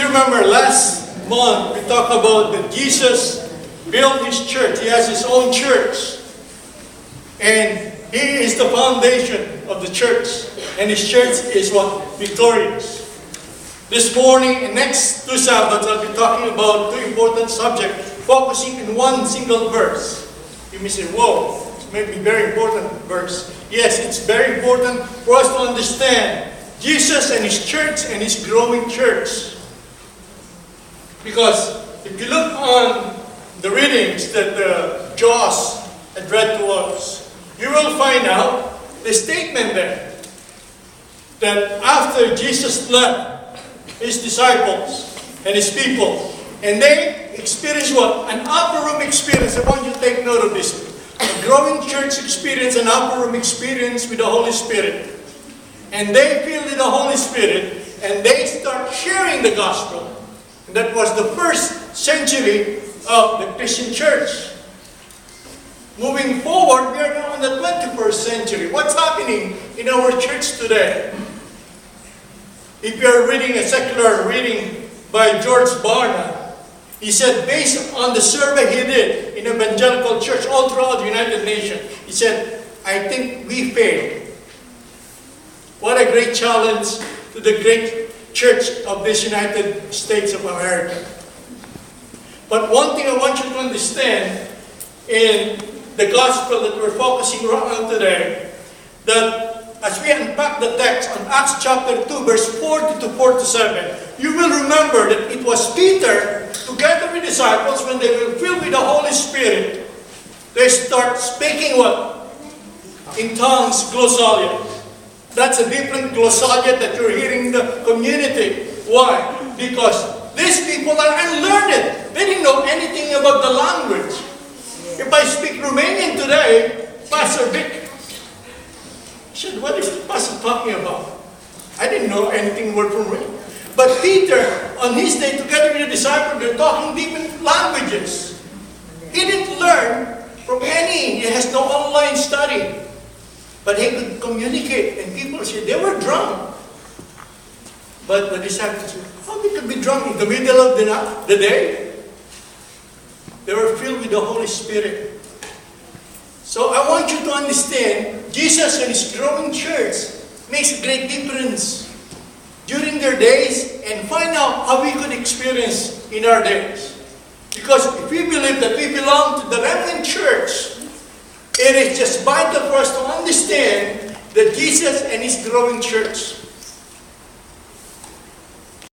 You remember last month we talked about that Jesus built His church. He has His own church. And He is the foundation of the church. And His church is what? Victorious. This morning and next two Sabbaths I'll be talking about two important subjects, focusing in one single verse. You may say, whoa, it's maybe a very important verse. Yes, it's very important for us to understand Jesus and His church and His growing church. Because if you look on the readings that Joss had read to us, you will find out the statement there that after Jesus left His disciples and His people, and they experienced what? An upper room experience. I want you to take note of this. A growing church experience, an upper room experience with the Holy Spirit. And they filled with the Holy Spirit, and they start sharing the gospel. And that was the first century of the Christian church. Moving forward, we are now in the 21st century. What's happening in our church today? If you are reading a secular reading by George Barna, he said, based on the survey he did in evangelical church all throughout the United Nations, he said, I think we failed. What a great challenge to the great church of this United States of America. But one thing I want you to understand in the gospel that we're focusing on today, that as we unpack the text on Acts chapter 2, verse 40 to 47, you will remember that it was Peter, together with disciples, when they were filled with the Holy Spirit, they start speaking what? In tongues, glossolalia. That's a different glossolalia that you're hearing in the community. Why? Because these people are unlearned. They didn't know anything about the language. If I speak Romanian today, Pastor Vic said, what is the pastor talking about? I didn't know anything word from Romanian. But Peter, on his day, together with the disciples, they're talking different languages. He didn't learn from any. He has no online study. But he could communicate, and people said they were drunk. But the disciples said, how they could be drunk in the middle of the day? They were filled with the Holy Spirit. So I want you to understand, Jesus and His growing church makes a great difference during their days, and find out how we could experience in our days. Because if we believe that we belong to the remnant church, it is just vital for us to understand that Jesus and His growing church.